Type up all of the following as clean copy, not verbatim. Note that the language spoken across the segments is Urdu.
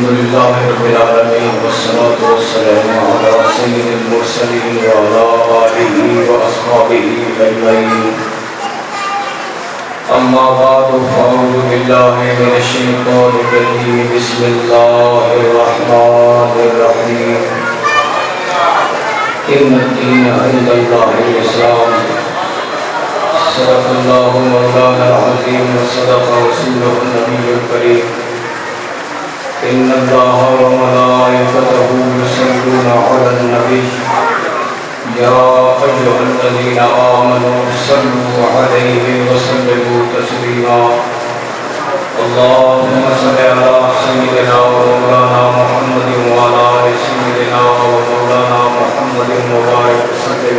لله رب العالمين والصلاة والسلام على سيد المرسلين وعلى آله وأصحابه أجمعين. أما بعد فأعوذ بالله من الشيطان الرجيم. بسم الله الرحمن الرحيم. إن الدين عند الله الإسلام. صدق الله مولانا العظيم وصدق رسوله النبي الكريم. إن الله وملائكته يصلون على النبي يا أيها الذين آمنوا صلوا عليه وسلموا تسليما. اللهم صل على سيدنا ومولانا محمد وعلى آل سيدنا ومولانا محمد وبارك وسلم.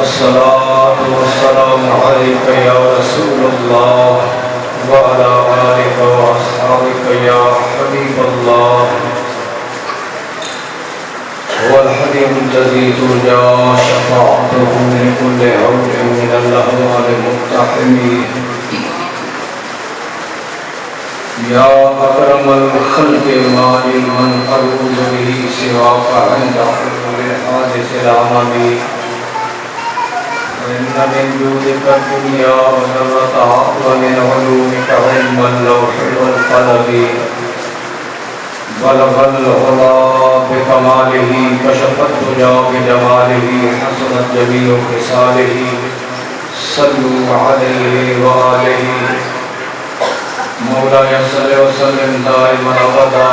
الصلاة والسلام عليك يا رسول الله وعلى آلك وأصحابك يا حبيب الله. هو الحليم الذي ترجى شفاعته لكل عود من الأهوال المقتحمين. يا أكرم الخلق ما لمن أعوذ به سواك عند حلول الحادث العمامي. وإن من جودك الدنيا وذرتها ومن علومك علم اللوح والقلم. بلغ العلا بكماله كشف الدجى بجماله حسنت جميع خصاله. صلوا عليه وآله. مولاي صل وسلم دائما أبدا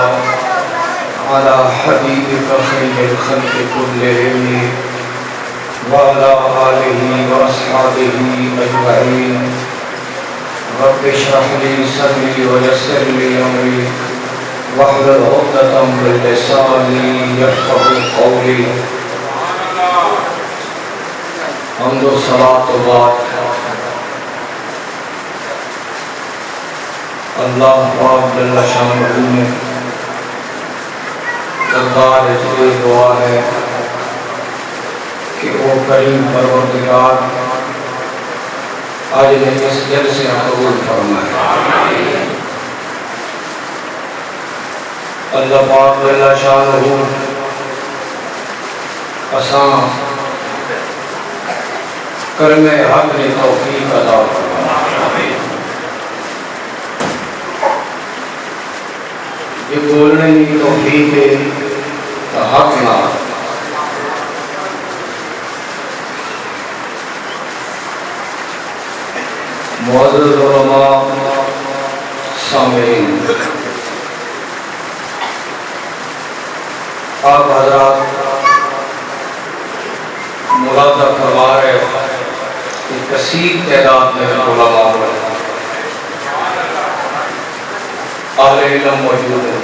على حبيبك خير الخلق كلهم وعلى آله وأصحابه أجمعين. رب اشرح لي صدري ويسر لي أمري واحلل عقدة من لساني يفقهوا قولي. حمد و صلاۃ و بعد اللہ پاک جل شانہ نے دربار سے دعا ہے کہ وہ کریم پروردگار آج اس جلسے قبول فرمائے. اللہ پاک جل شانہ اساں کرم حق نے توفیق عطا فرمائے. یہ بولنے کی توفیق ہے تو حق نہ. معزز علماء سامعین، آپ حضرات ملاحظہ فرما رہے کہ کثیر تعداد میں علماء اہل علم موجود ہیں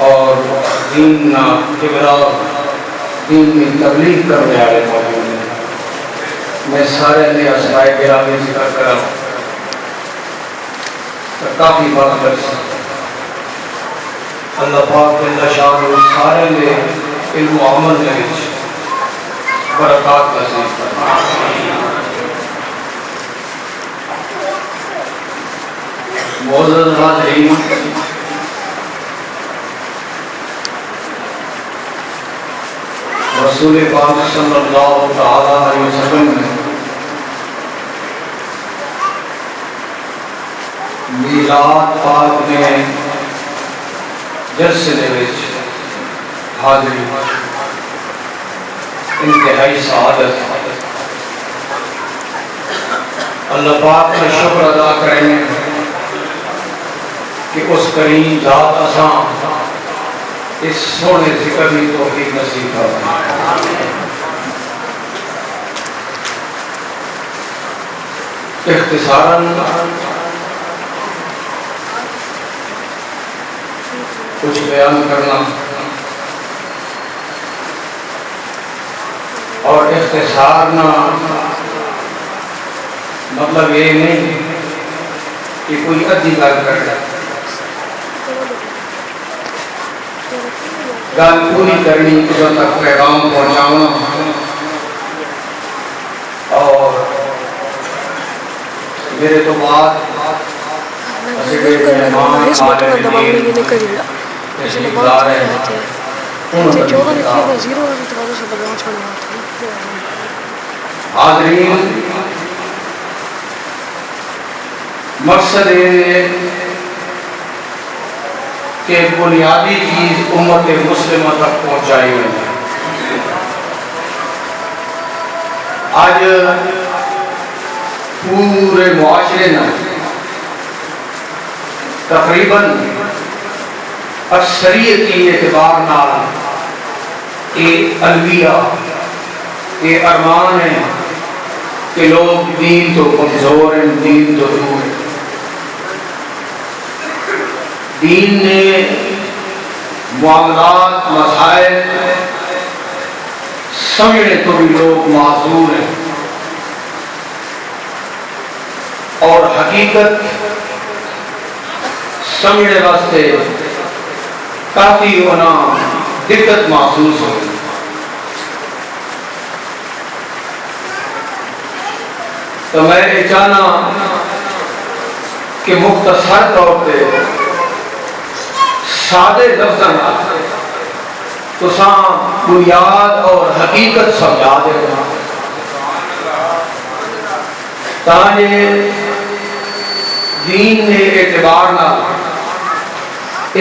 اور دین کی تبلیغ کرنے والے موجود ہیں. میں سارے نے اسماء گرامی ذکر کرا کافی بات کر سکتا. اللہ پاک جل شانہ سارے نے علم و عمل میں برکات نصیب فرمائے. معزز حاضرین، رسول پاک صلی اللہ تعالی علیہ وسلم نے میلاد پاک میں جلسے دے وچ حاضری انتہائی سعادت. اللہ پاک کا شکر ادا کریں کہ اس کریم ذات اساں اس سونے ذکر کی توفیق نصیب فرمائے. اختصاراً کچھ بیان کرنا اور اختصار نہ مطلب یہ نہیں کہ کوئی ادھی گل کر جائے. گل پوری کرنی جو تک پیغام پہنچانا اور میرے تو بعد ظاہر کرنے والا اس بٹن دبانے کی نہیں کریگا اس نے بات ہے کہ 14 لکھے گا 0 اور اتواروں سے بدلاؤ چھوڑنا حاضرین مقصد ہے کہ بنیادی چیز امت مسلمہ تک پہنچائی ہوئی ہے. آج پورے معاشرے میں تقریباً اکثریت کی اعتبار نال یہ الویہ یہ ارمان ہے کہ لوگ دین تو کمزور ہیں, دین تو دور ہیں. دین نے معاملات مسائل سمجھنے تو بھی لوگ معذور ہیں اور حقیقت سمجھنے واسطے کافی انہیں دقت محسوس ہوئی. تو میں یہ چاہنا کہ مختصر طور پہ سادے لفظاں تو بنیاد اور حقیقت سمجھا دے گا تاکہ دین نے اعتبار نہ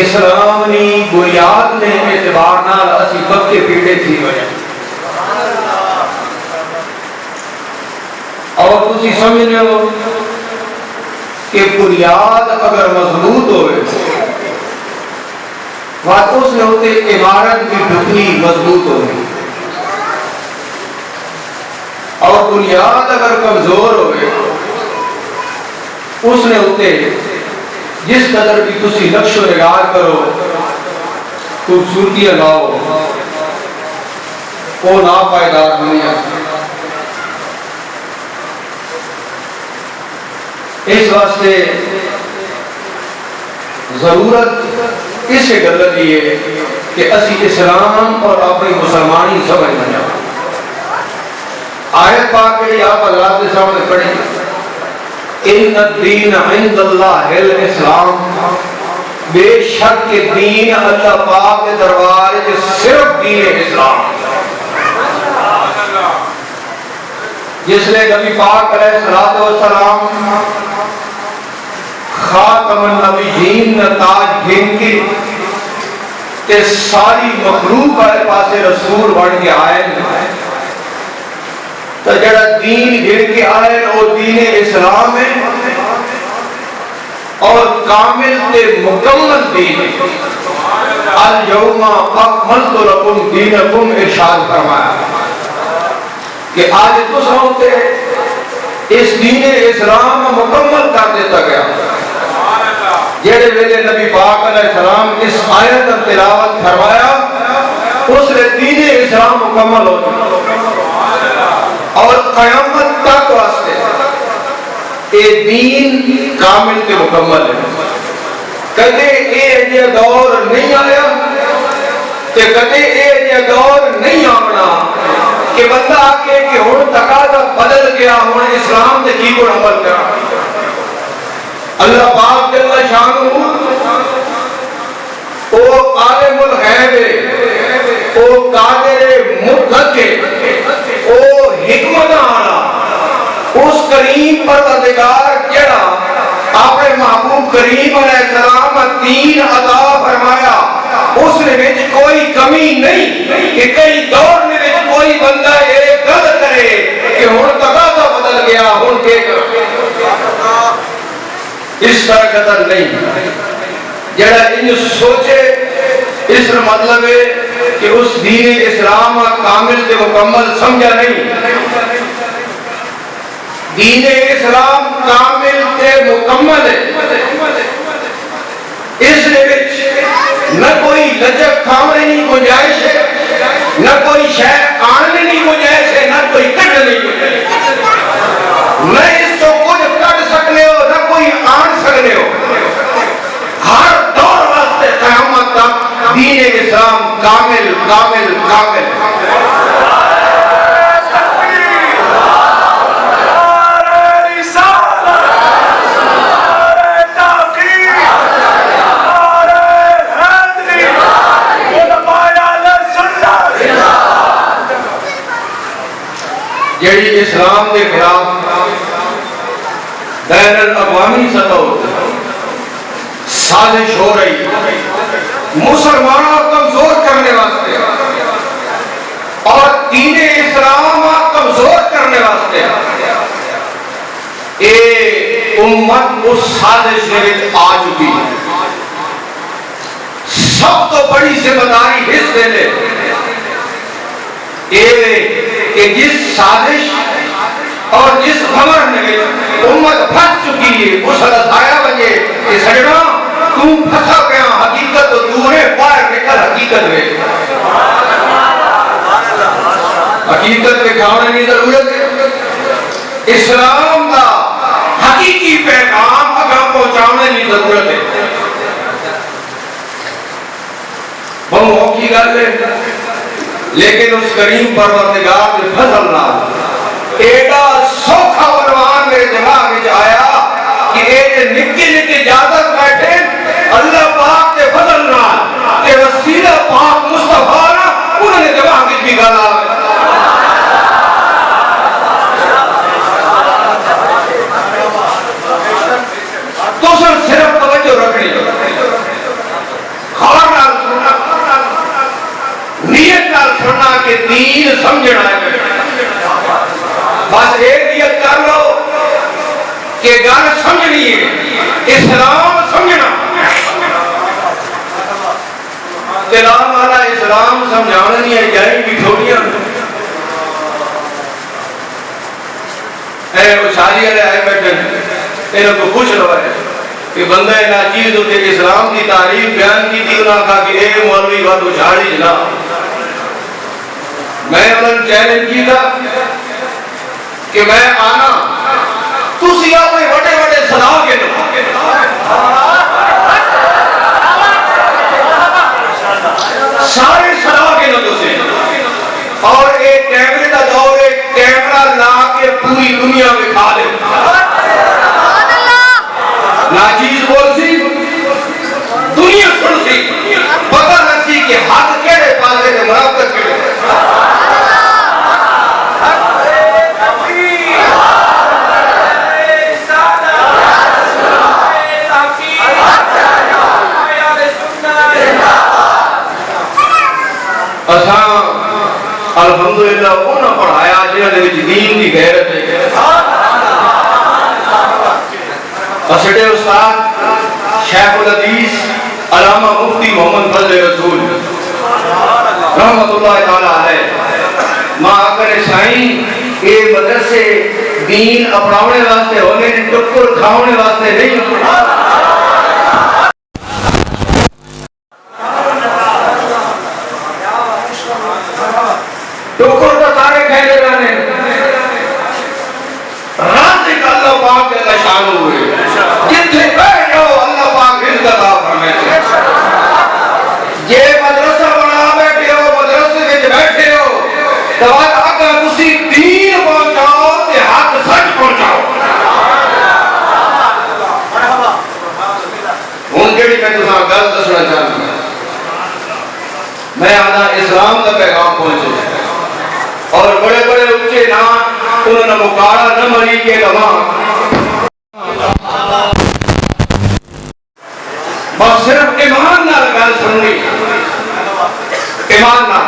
اسلام نے بنیاد نے اعتبار نہ اسی بکے پیڑے تھی وجہ اور تسی سمجھ لو کہ بنیاد اگر مضبوط ہوئے بات اس نے ہوتے عمارت کی ڈھکنی مضبوط ہوگی اور بنیاد اگر کمزور ہوئے اس نے ہوتے جس قدر بھی تسی نقش و نگار کرو خوبصورتی لاؤ وہ ناپائیدار دنیا. اس واسطے ضرورت اس سے غلط یہ ہے کہ اسی اسلام اور اپنی مسلمانی سمجھ میں جاؤ. آیت پاک کے آپ اللہ کے سامنے پڑھیں ان الدین عند اللہ الاسلام, بے شک کہ دین اللہ پاک کے دربار میں صرف دین اسلام. جس نے نبی پاک علیہ السلام خاتم النبیین تاج گھن کے تے ساری مخلوق والے پاسے رسول بن کے آئے تو جڑا دین گھن کے آئے وہ دین اسلام ہے اور کامل تے مکمل دین ہے. اليوم اکملت لکم دینکم ارشاد فرمایا کہ آج تو سنتے اس دین اسلام مکمل کر دیتا گیا. جیڑے ویلے نبی پاک علیہ السلام اس آیت تلاوت فرمایا اس نے دین اسلام مکمل ہو چکا اور قیامت تک واسطے یہ دین کامل کے مکمل ہے. کدے یہ دور نہیں آیا کہ کدے یہ دور نہیں آنا کہ بندہ آکے کہ ہون تقاضا بدل گیا ہون اسلام تے کی کو عمل کرا. اللہ پاک جل شانہ او عالم الغیب ہے, او قادر مطلق ہے, او حکمت والا اس کریم پروردگار جڑا اپنے محبوب کریم علیہ السلام دین عطا فرمایا اس نے وچ کوئی کمی نہیں کہ کئی دور میں وچ کوئی بندہ یہ گل کرے کہ ہن تقاضا بدل گیا ہن کے اس طرح قدر نہیں. جڑا ان سوچے اس مطلب ہے کہ اس دین اسلام کامل تے مکمل سمجھا نہیں. دین اسلام کامل تے مکمل ہے. اس نے وچ نہ کوئی لجک کھانے نہیں گنجائش ہے, نہ کوئی شے آنے نہیں گنجائش ہے, نہ کوئی کٹ نہیں گنجائش ہے. نہ اس کو کچھ کٹ سکنے ہو نہ کوئی آن سکنے ہو. ہر دور واسطے قیامت تک دین اسلام کامل کامل کامل. سازش ہو رہی مسلمانوں کو کمزور کرنے واسطے اور دین اسلام کو کمزور کرنے واسطے اے امت اس سازش میں آ چکی ہے. سب تو بڑی ذمہ داری اس ویلے کہ جس سازش اور جس خبر میں امت پھنس چکی ہے اس رسایا بجے کہ سجنا تم پھنسا گیا حقیقت تو دونے باہر نکل حقیقت میں حقیقت میں کھانے کی ضرورت ہے. اسلام کا حقیقی پیغام اگر پہنچانے کی ضرورت ہے. وہ موقعی گل ہے لیکن اس کریم پروردگار کے فضل نہ ایڈا سوکھا عنوان میرے دماغ میں آیا کہ اے نکی نکی اجازت بیٹھے اللہ پاک کے فضل نہ کہ وسیلہ پاک مصطفیٰ نہ انہوں نے دماغ میں بھی گالا تو سر صرف توجہ رکھنی خبر نال سننا نیت نال سننا کہ دین سمجھنا ہے. بس ایک نیت کر لو کہ گل سمجھنی ہے اسلام سمجھنا اسلام والا اسلام سمجھانا نہیں ہے جائیں بھی چھوٹیاں اے وہ شادی والے آئے بیٹھے انہوں کو پوچھ لو ہے کہ بندہ ناچیز ہوتے اسلام کی تعریف بیان کی تھی انہوں نے کہا کہ اے مولوی بات اچھاڑی جناب میں انہوں نے چیلنج کی تھا کہ میں آنا تسی اپنے بڑے بڑے صلاح کے لوگ سارے صلاح کے لوگ سے اور ایک کیمرے کا دور ایک کیمرہ لا کے پوری دنیا میں کھا لے ناچیز بول سی دنیا سن سی پتہ نہ سی کہ حد کیڑے پاسے کے مرابط کیڑے الحمدللہ انہوں پڑھایا جنہوں نے دین کی غیرت ہے. اسٹے استاد شیخ الحدیث علامہ مفتی محمد فضل رسول رحمت اللہ تعالیٰ علیہ ماں آکر سائیں اے مدرسے دین اپناونے واسطے ہونے ٹکر کھاونے واسطے نہیں ٹکر تو سارے کھیلے رہنے رازق اللہ پاک کے اللہ شان ہوئے جتنے بیٹھ جاؤ اللہ پاک رزق عطا فرمائے. یہ مدرسہ بنا بیٹھے ہو مدرسے میں بیٹھے ہو تو اگر کسی دین پہنچاؤ تو حق سچ پہنچاؤ. ہوں جڑی میں تمہیں گل دسنا چاہتا ہوں میں آدھا اسلام کا پیغام پہنچے اور بڑے بڑے اچھے نام انہوں نے مکارا نہ مری کے دماغ بس صرف ایمان نال گل سننی ایمان نال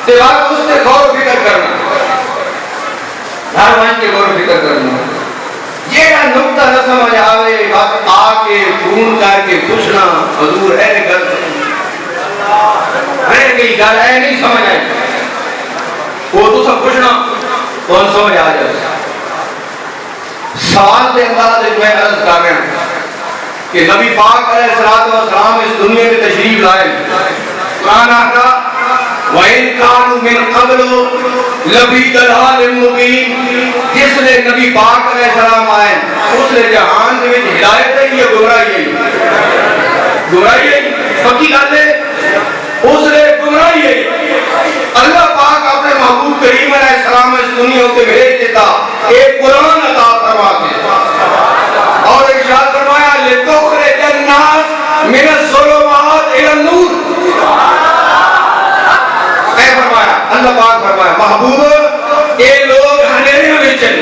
دیوار اس سے غور و فکر کرنا ہر مان کے غور و فکر کرنا یہ نقطہ نہ سمجھ آوے وقت آ کے فون کر کے پوچھنا حضور اے گل رہ گئی گل اے نہیں سمجھ آئی وہ تو سب پوچھنا کون سمجھ آ جائے. سوال کے انداز میں عرض کر رہے ہیں کہ نبی پاک علیہ السلام اس دنیا میں تشریف لائے. قرآن آتا وَإِن كَانُوا مِن قَبْلُ لَفِي ضَلَالٍ مُبِينٍ جس نے نبی پاک علیہ السلام آئے اس نے جہان میں ہدایت ہے یا گمراہی ہے گمراہی ہے پکی گل ہے اس نے گمراہی ہے. اللہ پاک اپنے محبوب کریم علیہ السلام اس دنیا کے بھیج دیتا ایک قرآن عطا فرما کے اور ارشاد فرمایا لِتُخْرِجَ النَّاسَ مِنَ الظُّلُمَاتِ إِلَى النُّورِ. اے فرمایا اللہ پاک فرمایا محبوب اے لوگ ہنیرے میں چلے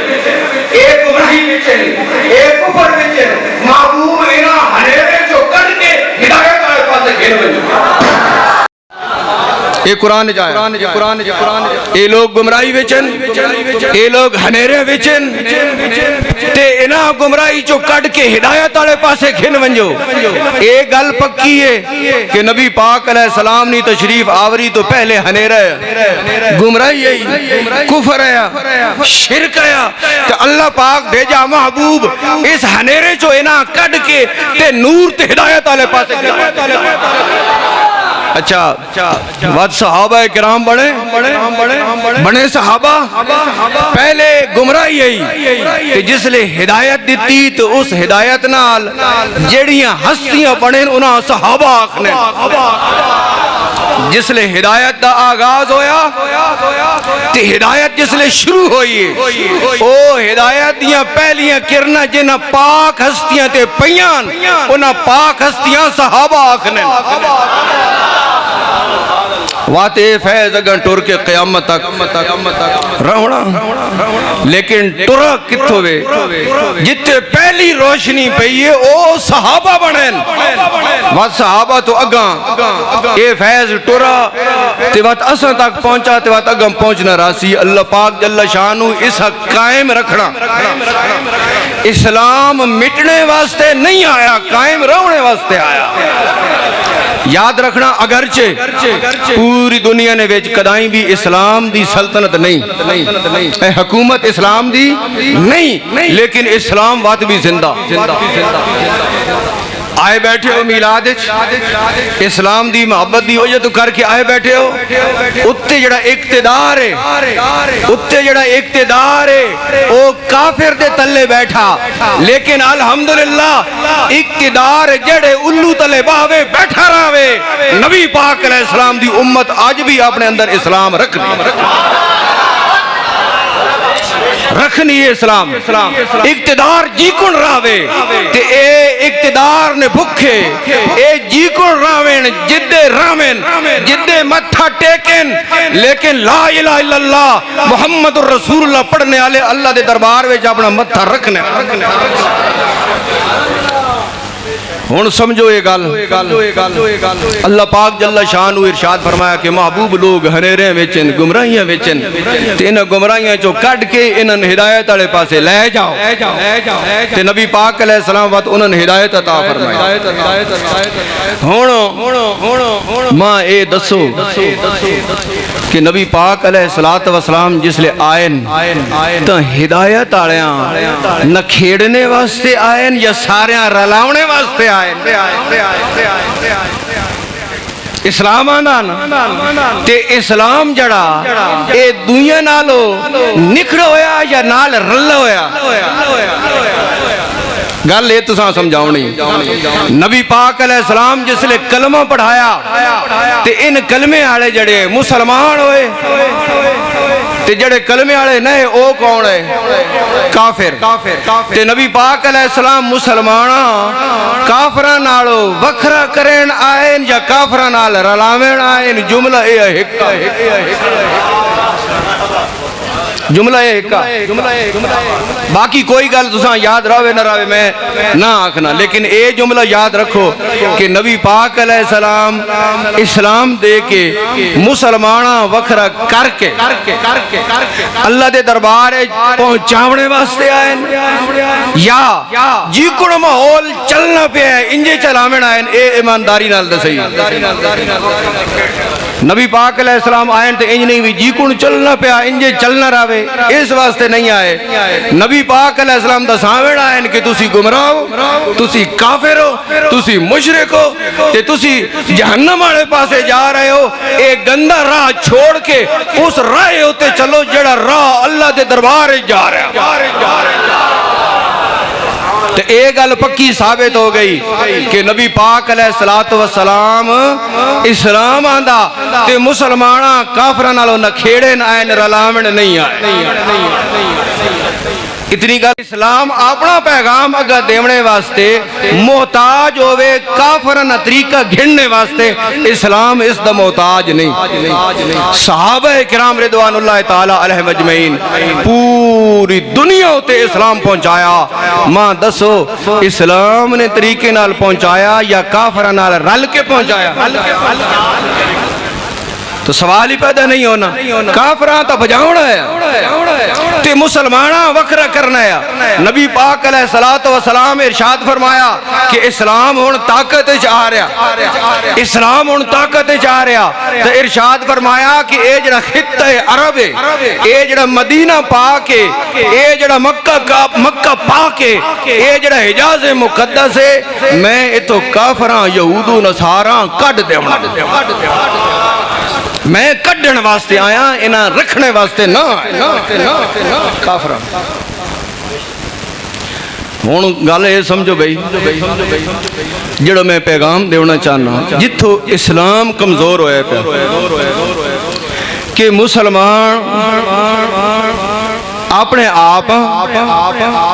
اے گمراہی میں چلے اے کفر میں چلے محبوب انہاں ہنیرے جو یہ قرآن جایا یہ لوگ گمراہی وچن یہ لوگ ہنیرے وچن تے انہاں گمراہی چو کٹ کے ہدایت والے پاسے کھن ونجو ایک گل پکی ہے کہ نبی پاک علیہ السلام نے تشریف آوری تو پہلے ہنیرا ہے گمراہی ہے کفر ہے شرک ہے کہ اللہ پاک بھیجا محبوب اس ہنیرے چو انہاں کٹ کے تے نور تے ہدایت والے پاسے اچھا وقت صحابہ کرام بڑے صحابہ پہلے گمراہی ہے جس لئے ہدایت دیتی تو اس ہدایت نال جڑیاں ہستیاں بڑھیں انہاں صحابہ آکھنے جس لئے ہدایت دا آغاز ہویا تے ہدایت جس لئے شروع ہوئی ہے او ہدایت دیاں پہلیاں کرنا جنہ پاک ہستیاں تے پیان انہاں پاک ہستیاں صحابہ آکھنے واتے فیض اگر ٹور کے قیامت تک رہونا لیکن ٹورا کتھو وے جتے پہلی روشنی پہیے او صحابہ بنین وات صحابہ تو اگاں اے فیض ٹورا تے وات اساں تک پہنچا تے وات اگاں پہنچنا راسی اللہ پاک جل شانو اس حق قائم رکھنا اسلام مٹنے واسطے نہیں آیا قائم رہنے واسطے آیا یاد رکھنا اگرچہ پوری دنیا نے ویچ کدائیں بھی اسلام دی سلطنت نہیں حکومت اسلام دی نہیں لیکن اسلام وات بھی زندہ آئے بیٹھے ہو میلاد اسلام دی محبت دی وجہ تو کر کے آئے بیٹھے ہو اتے جڑا اقتدار ہے او کافر دے تلے بیٹھا لیکن الحمدللہ اقتدار جڑے الو تلے باہوے بیٹھا راوے نبی پاک علیہ السلام دی امت آج بھی اپنے اندر اسلام رکھنی ہے اسلام اقتدار جی کن راوے تے اے اقتدار نے بھکھے اے جی کن راوین جدے رامین جدے متھا ٹیکن لیکن لا الہ الا اللہ محمد الرسول اللہ پڑھنے آلے اللہ دے دربار وے جا اپنا متھا رکھنے ہون سمجھو یہ گل اللہ پاک جل شانو ارشاد فرمایا کہ محبوب لوگ ہنیریں ویچن گمراہیاں ویچن تے انہاں گمراہیاں چو کٹ کے انہاں ہدایت والے پاسے لے جاؤ تے نبی پاک علیہ السلام وقت انہاں ہدایت عطا فرمایا ہون ماں اے دسو کہ نبی پاک علیہ السلام جس لئے آئین تو ہدایت آڑیاں نہ کھیڑنے واسطے آئین یا ساریاں رلاونے واسطے آئین اسلام آنا تے اسلام جڑا اے دنیا نالو نکھڑ ہویا یا نال رل ہویا گل یہ تو سمجھاؤ نہیں نبی پاک علیہ السلام جس لئے کلمہ پڑھایا تے ان کلمے آڑے جڑے مسلمان ہوئے تے جڑے کلمے آڑے نئے او کون ہے کافر تے نبی پاک علیہ السلام مسلمانہ کافران آڑو وکھرا کرین آئین یا کافران آل رلاوین آئین جملہ اے ہکا جملہ باقی کوئی گل تساں یاد راوے نہ راوے میں نہ آکھنا لیکن اے جملہ یاد رکھو کہ نبی پاک علیہ السلام اسلام دے کے مسلمانہ وکھرا کر کے اللہ دے دربار پہنچاونے واسطے آئیں یا جی کڑ ماحول چلنا پہ ہے انجے چلاویں آئیں اے ایمانداری نال دسئی نبی پاک علیہ السلام آئیں تے انج نہیں بھی جی کن چلنا پیا انجے چلنا راوے اس واسطے نہیں آئے نبی پاک علیہ السلام دا سامن آئیں کہ تسی گمراہ ہو تسی کافر ہو تسی مشرک ہو تے تسی جہنم آڑے پاسے جا رہے ہو ایک گندہ راہ چھوڑ کے اس راہ ہوتے چلو جڑا راہ اللہ دے دربار جا رہے تو ایک گل پکی ثابت ہو گئی کہ نبی پاک علیہ السلام اسلام آندہ تے مسلمانہ کافران آلو نہ کھیڑے نہ آئے نہ رلامن نہیں آئے اتنی گل اسلام اپنا پیغام اگر دیونے واسطے محتاج ہوئے کافرانہ طریقہ گھننے واسطے اسلام اس دا محتاج نہیں صحابہ کرام رضوان اللہ تعالیٰ علیہ مجمعین پوری دنیا ہوتے اسلام پہنچایا ماں دسو اسلام نے طریقے نال پہنچایا یا کافرانہ رل کے پہنچایا تو سوال ہی پیدا نہیں ہونا کافراں تو بجاؤنا ہے تے مسلماناں وکھرا کرنا ہے نبی پاک علیہ الصلوۃ والسلام ارشاد فرمایا کہ اسلام ہن طاقت وچ آ رہا اسلام ہن طاقت وچ آ رہا تے ارشاد فرمایا کہ اے جڑا خطہ عرب ہے اے جڑا مدینہ پاک ہے اے جڑا مکہ پاک ہے اے جڑا حجاز مقدس ہے میں اتو کافراں یہود و نصاراں کڈ دیواں میں کڈن واسطے آیا انہاں رکھنے واسطے نہ کافراں ہوں گل یہ سمجھو بھائی جڑا میں پیغام دینا چاہنا جتھوں اسلام کمزور ہوئے پہ کہ مسلمان اپنے آپ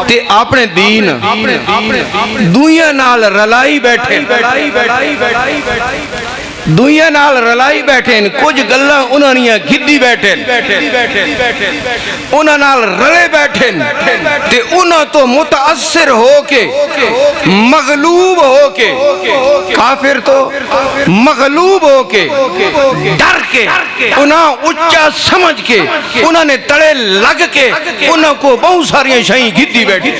تے اپنے دین دنیا نال رلائی بیٹھے دنیا نال رلائی بیٹھے کچھ گلاں انہاں نیاں گھدی بیٹھے انہاں نال رلے بیٹھے تے انہاں تو متاثر ہو کے مغلوب ہو کے کافر تو مغلوب ہو کے ڈر کے انہاں اچھا سمجھ کے انہاں نے تڑے لگ کے انہاں کو بہت ساری شائیں گھدی بیٹھی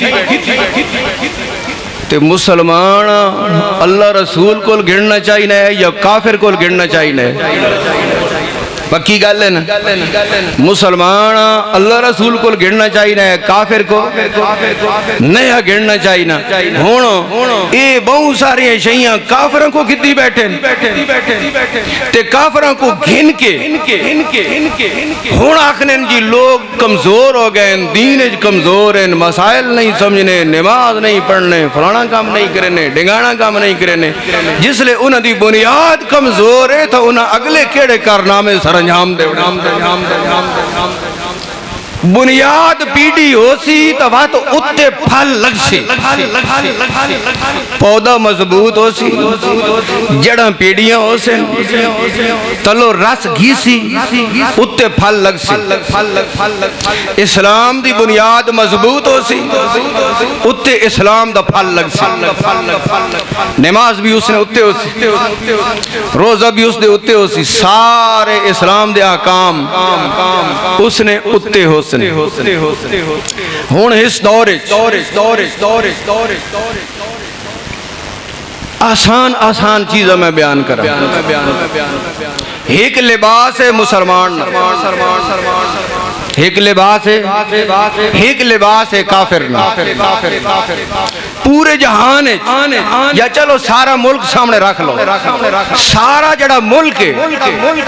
تے مسلمان اللہ رسول کو گھڑنا چاہیے یا کافر کو گھڑنا چاہیے پکی گل ہے نا مسلمان اللہ رسول کو گھڑنا چاہیے کافر کو نیا گھڑنا چاہیے ہوں اے بہت ساری شیاں کافروں کو گھدی بیٹھے تے کافروں کو گھن کے ہوں آکھنے جی لوگ کمزور ہو گئے دین کمزور ہیں مسائل نہیں سمجھنے نماز نہیں پڑھنے فلانا کام نہیں کرنے ڈنگانا کام نہیں کرنے جس لئے انہوں دی بنیاد کمزور ہے تو انہوں اگلے کیڑے کارنامے سر انجام دے بنیاد پیڑی ہو سی تو بات اتے پھل لگ سی پودا مضبوط ہو سی جڑاں پیڑیاں ہو سی تلو رس گھی سی اتے پھل لگ سی اسلام دی بنیاد مضبوط ہو سی اتے اسلام دا پھل لگ سی نماز بھی اس نے اتے ہو سی روزہ بھی اس نے اتے ہو سی سارے اسلام دے احکام اس نے اتے ہو ہون اس دور آسان چیزیں میں بیان کر رہا ہوں ایک لباس ہے مسلمان ایک لباس ہے کافر پورے جہان یا چلو سارا ملک سامنے رکھ لو سارا جڑا ملک ہے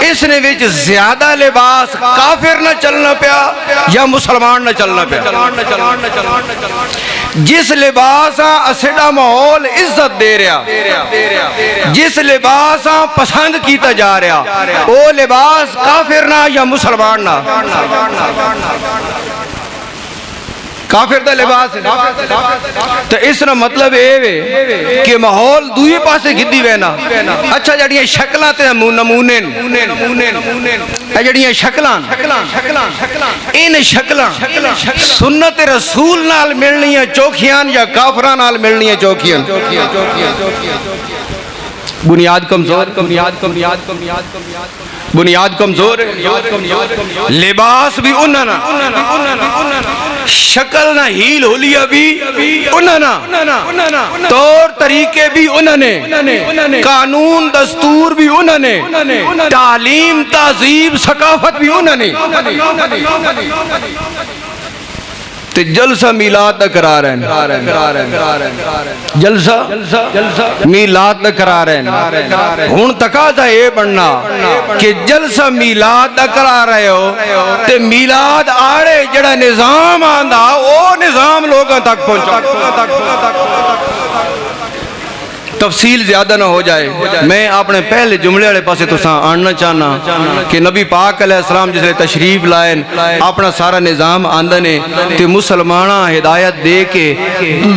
اس نے وچ زیادہ لباس کافر نہ چلنا پیا یا مسلمان نہ چلنا پیا جس لباس اسیڈا ماحول عزت دے رہا جس لباس پسند کیتا جا رہا وہ لباس کافر نہ یا مسلمان نہ کافر دا لباس ہے تو اس نے مطلب ہے کہ ماحول دوئی پاسے گھدی وینا اچھا جڑیاں شکلان تے نمونین جڑیاں شکلان ان شکلان سنت رسول نال ملنیاں چوکھیاں یا کافران نال ملنیاں چوکھیاں بنیاد کمزور ہے لباس بھی انہاں شکل نہ ہیل ہولیا بھی انہاں طور طریقے بھی انہاں نے قانون دستور بھی انہاں نے تعلیم تہذیب ثقافت بھی انہاں نے تے جلسہ میلاد دا کرا رہے ہیں جلسہ میلاد دا کرا رہے ہیں ہون تقاضا یہ بننا کہ جلسہ میلاد دا کرا رہے ہو تے میلاد آڑے جڑا نظام آندھا وہ نظام لوگوں تک پہنچا تفصیل زیادہ نہ ہو جائے میں اپنے پہلے جملے والے پاسے تو آننا چاہنا کہ نبی پاک علیہ السلام جس نے تشریف لائن اپنا سارا نظام آندنے تے مسلمانہ ہدایت دے کے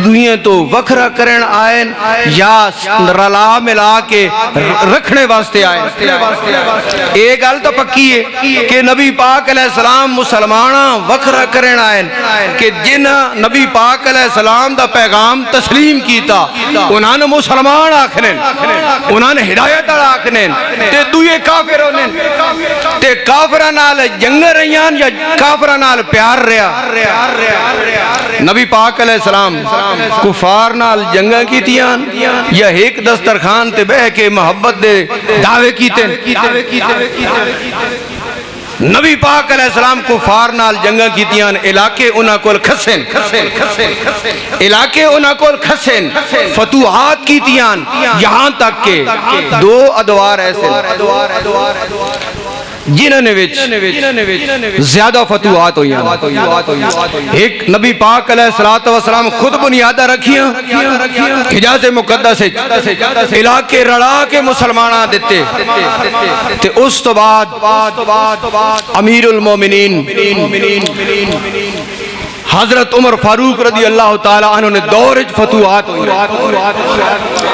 دنیا تو وکھرا کرن آئین یا رلا ملا کے رکھنے واسطے آئین ایک گل تو پکی ہے کہ نبی پاک علیہ السلام مسلمانہ وکھرا کرن آئین کہ جن نبی پاک علیہ السلام دا پیغام تسلیم کیتا انہوں نے مسلمان مسلمان آکھنے انہاں نے ہدایت والا آکھنے تے دوئے کافر ہونے تے کافرہ نال جنگ رہیان یا کافرہ نال پیار رہا نبی پاک علیہ السلام کفار نال جنگاں کیتیاں یا ایک دسترخوان تے بہ کے محبت دے دعوے کیتے نبی پاک علیہ السلام کفار نال جنگاں کیتیاں علاقے انہاں کول کھسن علاقے انہاں کول کھسن فتوحات کیتیاں یہاں تک کہ دو ادوار ایسے جنہوں نے زیادہ فتوحات ہوئی ہیں ایک نبی پاک علیہ السلام خود بنیادہ رکھیاں حجاز مقدس علاقے رڑا کے مسلمانہ دیتے تے اس تو بعد امیر المومنین حضرت عمر فاروق رضی اللہ تعالیٰ عنہ نے دور فتوحات ہوئی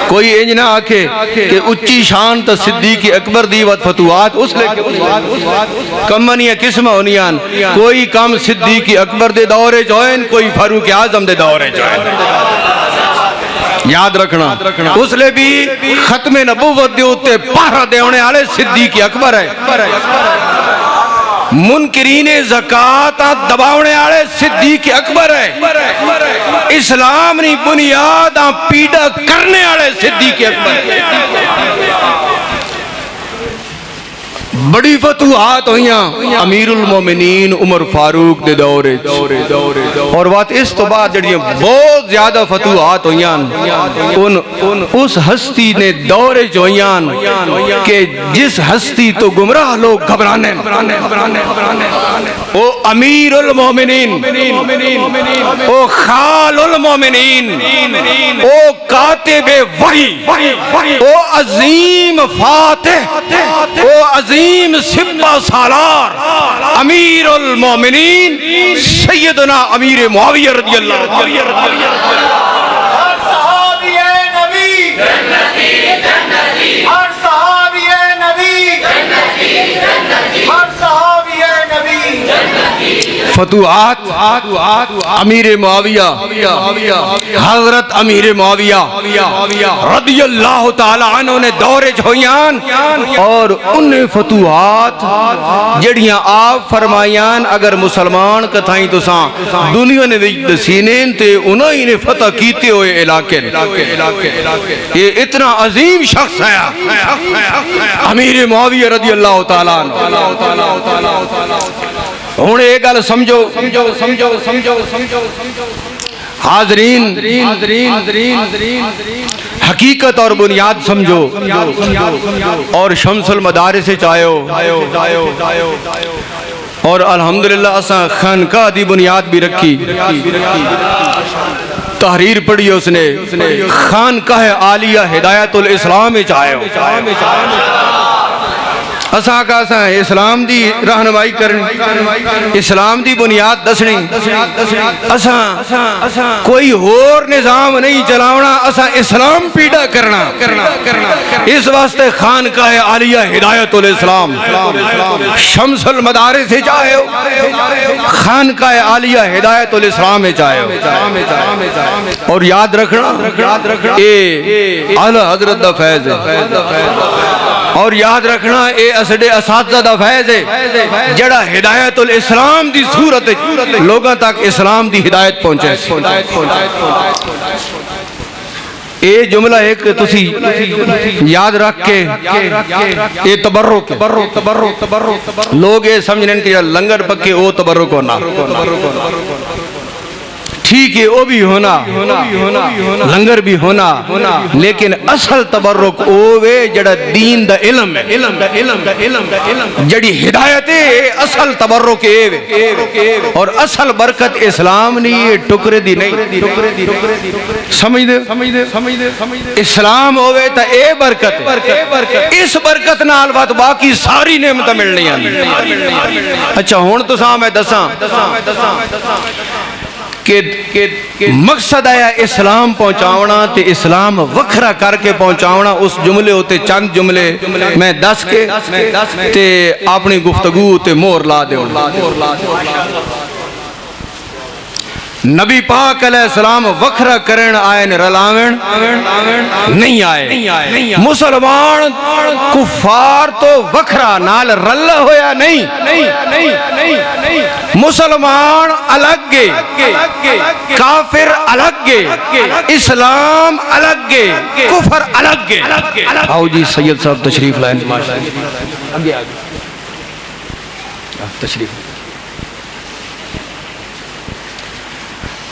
کوئی انج نہ آکھے کہ اچھی شان تا صدیق اکبر دیوت فتوحات اس لے کے کمانیاں قسمہ ہونیاں کوئی کام صدیق اکبر دے دورے جوئن کوئی فاروق اعظم دے دورے جوئن یاد رکھنا اس لے بھی ختم نبوت دے ہوتے پہرہ دے ہونے آلے صدیق اکبر ہے منکرین زکاة دباؤنے آڑے صدیق اکبر ہے اسلام نی بنیاد پیڑا کرنے آڑے صدیق اکبر ہے بڑی فتوحات ہوئیاں امیر المومنین عمر فاروق دے دورے اور بات اس تو بعد جڑیاں بہت زیادہ فتوحات ہوئیاں اس ہستی نے دورے جوئیاں کہ جس ہستی تو گمراہ لوگ گھبرانے او امیر المومنین او خال المومنین او کاتب وحی او عظیم فاتح او عظیم سپہ سالار امیر المومنین سیدنا امیر معاویہ رضی اللہ ہر صحابی نبی ہر صحابی نبی ہر صحابی نبی فتوحات امیر معاویہ حضرت امیر معاویہ رضی اللہ تعالی عنہ نے دورے جھویان اور انہیں فتوحات جڑیاں آپ فرمائیان اگر مسلمان کتھائیں تو ساں دنیا نے دسینین تے انہیں نے فتح کیتے ہوئے علاقے یہ اتنا عظیم شخص ہے امیر معاویہ رضی اللہ تعالی عنہ ہونے ایک گل سمجھو حاضرین حقیقت اور بنیاد سمجھو اور شمس المدارس سے چاہو اور الحمدللہ اساں خانقاہ دی بنیاد بھی رکھی تحریر پڑھی اس نے خانقاہ عالیہ ہدایت الاسلام چاہو اساں کا اساں اسلام دی رہنمائی کرنی اسلام دی بنیاد دسنی اساں کوئی اور نظام نہیں چلاونا اساں اسلام پیدا کرنا اس واسطے خانقاہ عالیہ ہدایت الاسلام شمس المدارس سے چاہے خانقاہ عالیہ ہدایت الاسلام چاہے اور یاد رکھنا اے اعلی حضرت دا فیض ہے اور یاد رکھنا اے اسڈے اساتذہ دا فیض ہے جڑا ہدایت الاسلام دی صورت لوگاں تک اسلام دی ہدایت پہنچے اے جملہ ایک تسی یاد رکھ کے اے تبرک لوگ اے سمجھنے کہ لنگر پکے او تبرک ہونا ٹھیک ہے وہ بھی ہونا لنگر بھی ہونا لیکن اصل تبرک اوے جڑا دین دا علم ہے جڑی ہدایت ہے اصل تبرک اے اور اصل برکت اسلام نہیں ٹکرے دی نہیں سمجھ دے اسلام ہوئے تا اے برکت اس برکت نال بات باقی ساری نعمت ملنی ہیں اچھا ہون تو ساں میں دساں کہ مقصد آیا اسلام پہنچاونا تے اسلام وکھرا کر کے پہنچاونا اس جملے ہوتے چند جملے میں دس کے تے اپنی گفتگو تے مور لا دے نبی پاک علیہ السلام وکھرا کرن آئین رلاون نہیں آئے. مسلمان کفار تو وکھرا نال رلا ہویا نہیں. مسلمان الگ گے, کافر الگ گے, اسلام الگ گے, کفر الگ گے. آؤ جی سید صاحب تشریف لائیں. آگے آگے تشریف.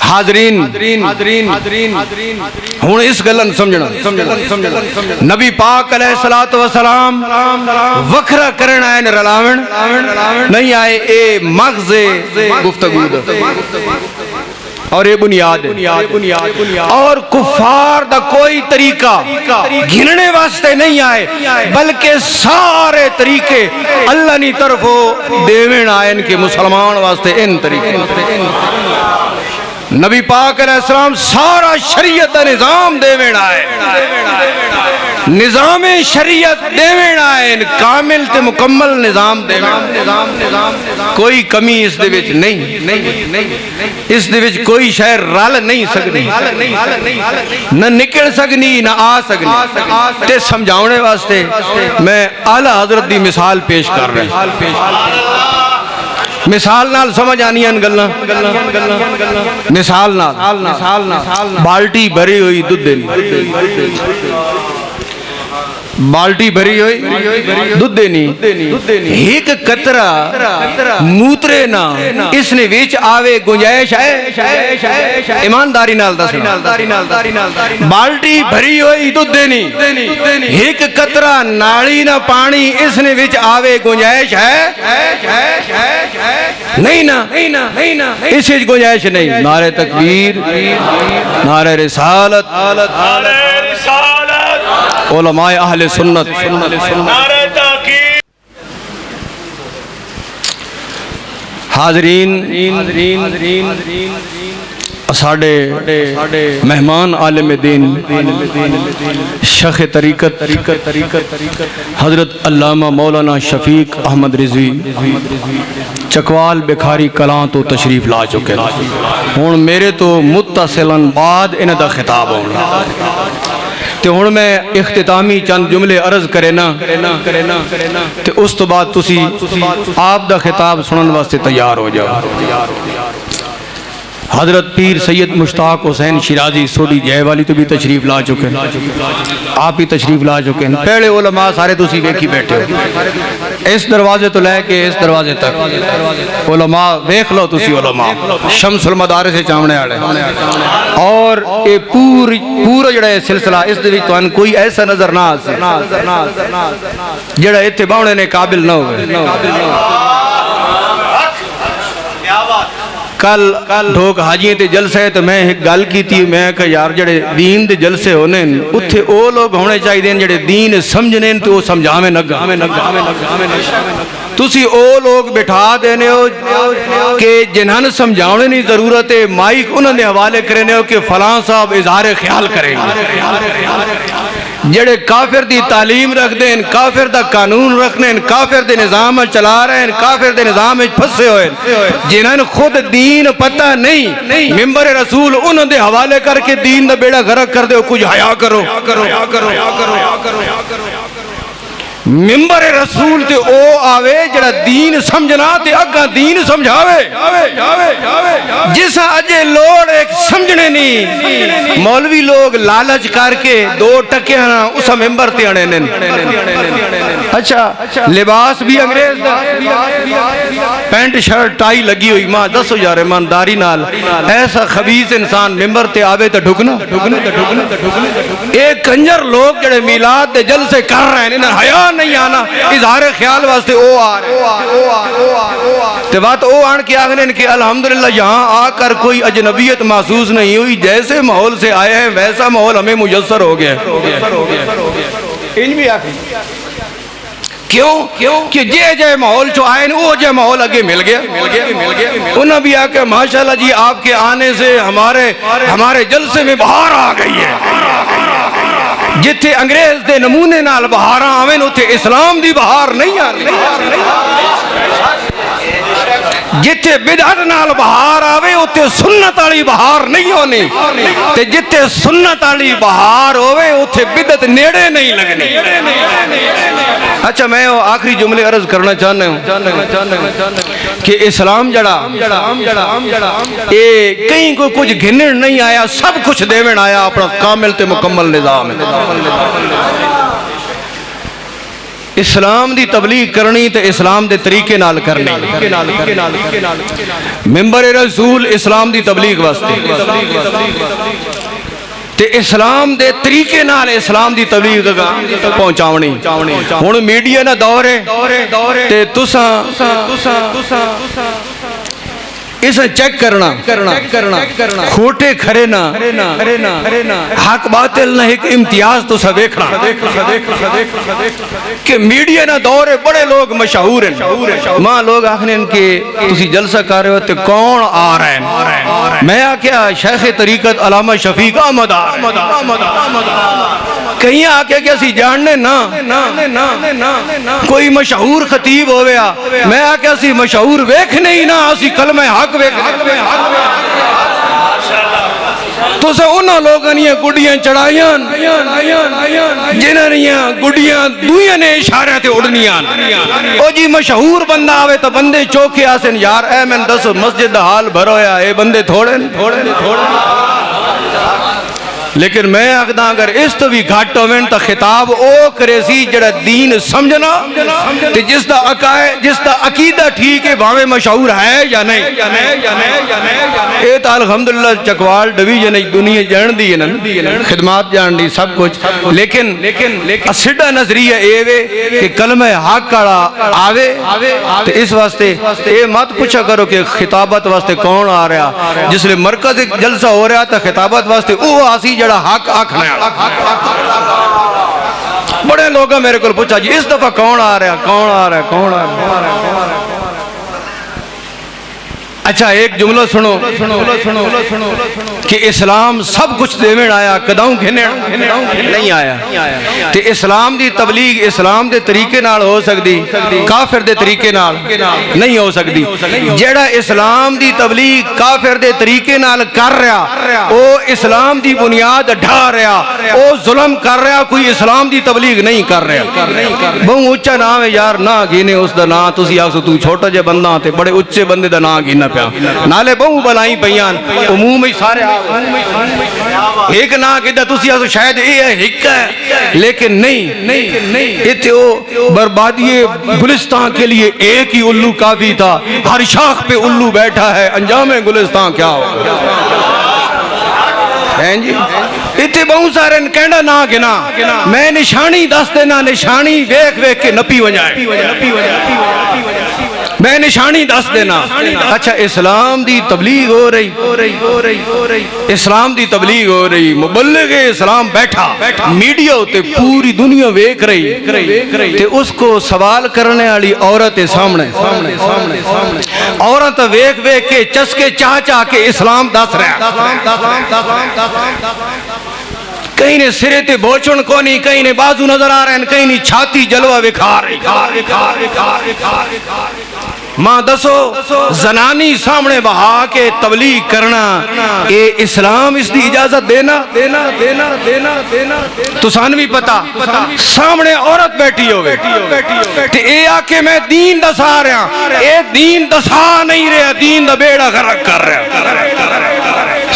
حاضرین ہوں اس گلن سمجھنا. نبی پاک علیہ السلام وکھرا کرن آئے رلاون نہیں آئے. اے مغز گفتگو اور یہ بنیاد اور کفار دا کوئی طریقہ گھننے واسطے نہیں آئے, بلکہ سارے طریقے اللہ نی طرف دیوین آئے ان کے مسلمان واسطے. ان طریقے نبی پاک علیہ السلام سارا شریعت نظام دیوین آئے, نظام شریعت دیوین آئے, کامل تے مکمل نظام دیوین. کوئی کمی اس دے وچ نہیں, اس دے وچ کوئی شے رل نہیں سکتی, نہ نکل سکنی نہ آ سکنی. تے سمجھاؤنے واسطے میں اعلیٰ حضرت دی مثال پیش کر رہا ہوں. مثال نال سمجھ آنی ان گلنا. مثال نال بالٹی بھری ہوئی دودھ دینی, بالٹی بھری ہوئی دودھ دینی, ایک قطرہ موترے نہ اس نے ویچ آوے گنجائش ہے. ایمانداری نال دسنا. بالٹی بھری ہوئی دودھ دینی, ایک قطرہ نالی نہ پانی اس نے ویچ آوے گنجائش ہے نہیں نا, اس وچ گنجائش نہیں. نعرہ تکبیر, نعرہ رسالت, علماء اہل سنت. حاضرین ساڑھے مہمان عالم دین شیخ طریقت حضرت علامہ مولانا شفیق احمد رضوی چکوال بکھاری کلاں تو تشریف لا چکے. ہون میرے تو متصلاً بعد انہ دا خطاب ہونا تے ہون میں اختتامی چند جملے عرض کرے نا تے اس تو بعد تسی آپ دا خطاب سنن واسطے تیار ہو جاؤ. حضرت پیر سید مشتاق حسین شیرازی سوڈی جے والی تو بھی تشریف لا چکے ہیں, آپ ہی تشریف لا چکے ہیں. پہلے علماء سارے تسی ویکھی بیٹھے ہو, اس دروازے تو لے کے اس دروازے تک علماء ویکھ لو. تسی علماء شمس المدارس سے چامنے آڑے, اور یہ پورا جڑا ہے سلسلہ اس دے وچ تو ان کوئی ایسا نظر نہ جڑا اتباعنے نے قابل نہ ہوئے. کل ڈھوک حاجییں تے جلسے تو میں ایک گل کی تھی, میں کہ یار جڑے دین دے جلسے ہونے اتھے او لوگ ہونے چاہیے دیں جڑے دین سمجھنے تو وہ سمجھامیں نگا. تسی او لوگ بٹھا دینے ہو کہ جنہاں سمجھاؤنے نہیں ضرورت ہے, مائک انہوں نے حوالے کرنے ہو کہ فلاں صاحب اظہار خیال کریں گے. جڑے کافر دی تعلیم رکھ دیں, کافر دا قانون رکھنے, کافر دے نظام چلا رہے ہیں, کافر دے نظام پھسے ہوئے, جنہاں خود دین پتہ نہیں, ممبر رسول انہوں دے حوالے کر کے دین دا بیڑا غرق کر دے. کچھ حیا کرو. ممبر رسول تے او آوے جڑا دین سمجھنا تے اگا دین سمجھاوے. جسا اجے لوڑ ایک سمجھنے نہیں, مولوی لوگ لالچ کر کے 2 ٹکے ہاں اسا ممبر تے آنے نن. اچھا لباس بھی انگریز دا, پینٹ شرٹ ٹائی لگی ہوئی, ماں دسو یار ایمانداری نال ایسا خبیث انسان ممبر تے آوے تے ڈھکنا. ایک کنجر لوگ جڑے میلاد دے جلسے کر رہے ہیں, انہیں حیا نہیں آنا, اظہار خیال واسطے او آ رہے تے بات او آن کے آگنے کہ الحمدللہ یہاں آ کر کوئی اجنبیت محسوس نہیں ہوئی, جیسے ماحول سے آئے ہیں ویسا ماحول ہمیں میسر ہو گیا. ان بھی آخری کیوں کہ جے ماحول چو آئے وہ جے ماحول اگے مل گیا. انہوں بھی آکے ماشاءاللہ جی آپ کے آنے سے ہمارے جلسے میں بہار آ گئی ہے. جتھے انگریز دے نمونے نال بہاراں آویں اتھے اسلام دی بہار نہیں آ رہی. جتھے بدعت نال بہار آوے اتھے سنت والی بہار نہیں ہونی تے جتھے سنت والی بہار ہوے اتھے بدعت نیڑے نہیں لگنی. اچھا میں آخری جملے عرض کرنا چاہنا ہوں کہ اسلام جڑا اے کہیں کوئی کچھ گھنن نہیں آیا, سب کچھ دیوین آیا, اپنا کامل تے مکمل نظام ہے. اسلام دی تبلیغ کرنی تے اسلام دے طریقے نال کرنی. ممبر رسول اسلام دی تبلیغ واسطے تے اسلام دے طریقے نال اسلام دی تبلیغ پہنچاونی. ہن میڈیا دا دور ہے تے تساں اسے چیک کرنا کھوٹے کھرے نہ حق باطل نہ ایک امتیاز تو سا دیکھنا کہ میڈیا نہ دور ہے, بڑے لوگ مشہور ہیں. ماں لوگ آخنے ان کے تسی جلسہ کر رہے ہوتے کون آ رہے ہیں, میں آکیا شیخ طریقت علامہ شفیق احمد آ کہیں آکے کہ اسی جاننے نا کوئی مشہور خطیب ہو گیا, میں آکیا اسی مشہور ویکھنے ہی نا, اسی کلمہ حق تو سے انہوں لوگوں نے گڑیاں چڑھائیاں جنہوں نے گڑیاں دویاں نے اشارے تے اڑنیاں. او جی مشہور بندہ آوے تو بندے چوکے آسن یار اے میں دس مسجد حال بھرویا اے بندے تھوڑے لیکن میں آخدا اگر اس تو بھی گھٹ ہوئیں تو خطاب او کرے سی جڑا دین سمجھنا تے جس دا عقیدہ ٹھیک ہے بھاوے مشہور ہے یا نہیں. اے تا الحمدللہ چکوال ڈویژن دنیا جان دی ہے, خدمات جان دی سب کچھ, لیکن سیدھا نظریہ اے وے کہ کلمہ حق آوے تے اس واسطے اے مت پوچھا کرو کہ خطابت واسطے کون آ رہا. جس لئے مرکز جلسہ ہو رہا تھا خطابت واسطے او آسی جڑا حق آکھنا ہے. بڑے لوگوں میرے کو پوچھا جی اس دفعہ کون آ رہا ہے. اچھا ایک جملہ سنو کہ اسلام سب کچھ دیوین آیا, کداؤں نہیں آیا. تے اسلام دی تبلیغ اسلام دے طریقے نال ہو سکتی, کافر دے طریقے نال نہیں ہو سکتی. جیڑا اسلام دی تبلیغ کافر دے طریقے نال کر رہا او اسلام دی بنیاد ڈھا رہا, او ظلم کر رہا, کوئی اسلام دی تبلیغ نہیں کر رہا. بہت اچھا نام ہے یار, نہ گینے اس دا نام, تسی آکسو تو چھوٹا جے بندہ تے بڑے اچھے بندے دا نام گینا پیا, نالے بہو بلائی بیان عموم ہی سارے ایک نا کہتا تسی آسو شاید یہ ہے حق ہے, لیکن نہیں اتھے وہ بربادی گلستان کے لیے ایک ہی الو کافی تھا, ہر شاخ پہ الو بیٹھا ہے, انجام گلستان کیا ہوگا. اتھے بہت سارے کہنا نا گنا, میں نشانی دس دینا, نشانی ویک کے نپی ونجائے, میں نشانی دس دینا. اچھا اسلام دی تبلیغ ہو رہی, اسلام دی تبلیغ ہو رہی, مبلغ اسلام بیٹھا میڈیا ہوتے پوری دنیا ویک رہی تے اس کو سوال کرنے والی عورت سامنے, عورت ویک کے چسکے چاہ کے اسلام دس رہا. کہیں نے سرے تے بوچن کو نہیں, کہیں نے بازو نظر آ رہے ہیں, کہیں نے چھاتی جلوہ وکھار. ماں دسو زنانی سامنے بہا کے تبلیغ کرنا اے اسلام اس دی اجازت دینا تو سانوی پتا سامنے عورت بیٹھی ہوئے تے اے آکے میں دین دسا رہا, اے دین دسا نہیں رہا, دین دا بیڑا غرق کر رہا.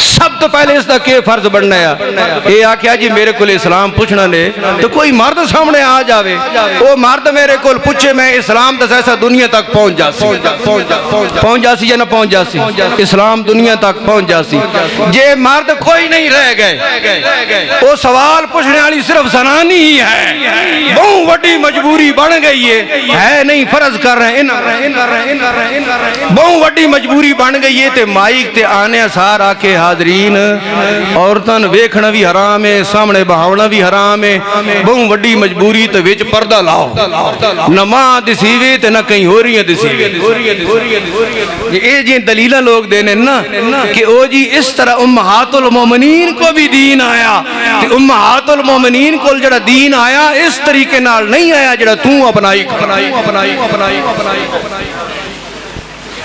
سب تو پہلے اس دا کے فرض بننا ہے. اے آکیا جی میرے کل اسلام پوچھنا لے تو کوئی مرد سامنے آ جاوے, وہ مرد میرے کل پوچھے میں اسلام دس ایسا دنیا تک پہنچ جاسی یا نہ پہنچ جاسی, اسلام دنیا تک پہنچ جاسی. جے مرد کوئی نہیں رہ گئے, وہ سوال پوچھنے والی صرف زنانی ہی ہے, بہت بڑی مجبوری بن گئی ہے نہیں فرض کر رہے ہیں, بہت بڑی مجبوری بن گئی ہے. تے مائک تے آنے سار آکے حاضرین عورتاں ویکھنا بھی حرام ہے, سامنے بہاونا بھی حرام ہے, بہت بڑی مجبوری تے وچ پردہ لاؤ, نہ ماں دسیوے تے نہ کہیں ہو رہی ہیں دسیوے. یہ جی دلیلہ لوگ دینے نا کہ او جی اس طرح امہات المومنین کو بھی دین آیا, کہ امہات المومنین کو جڑا دین آیا اس طریقے نال نہیں آیا جڑا توں اپنائی.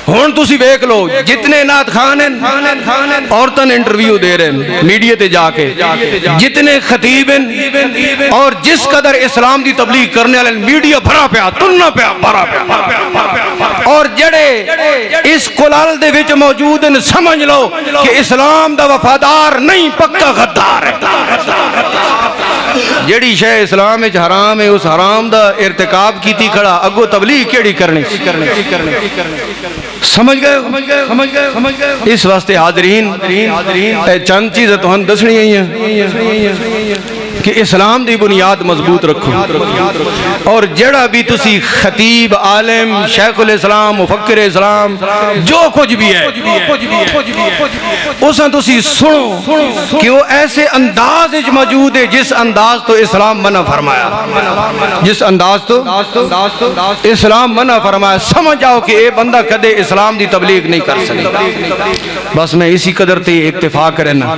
ہون تسی ویکھ لو جتنے نعت خان ہیں عورتاں انٹرویو دے رہے ہیں میڈیا تے جا کے، جتنے خطیب ہیں اور جس قدر اسلام دی تبلیغ کرنے والے میڈیا بھرا پیا تننا پیا بھرا پیا، اور جڑے اس کلال دے وچ موجود ہیں سمجھ لو کہ اسلام دا وفادار نہیں پکا غدار ہے۔ جڑی شے اسلام وچ حرام ہے اس حرام دا ارتکاب کیتی کھڑا، اگو تبلیغ کیڑی کرنی؟ سمجھ گئے؟ اس واسطے حاضرین چند چیزیں تو ہم دسنی ہیں کہ اسلام دی بنیاد مضبوط رکھو، اور جڑا بھی تسی خطیب، عالم، شیخ الاسلام، مفکر اسلام جو کچھ بھی ہے اساں تسی سنو کہ وہ ایسے انداز وچ موجود ہے جس انداز تو اسلام منع فرمایا، جس انداز تو اسلام منع فرمایا، سمجھ آؤ کہ اے بندہ کدے اسلام دی تبلیغ نہیں کر سکتا۔ بس میں اسی قدر تے اکتفا کرنا۔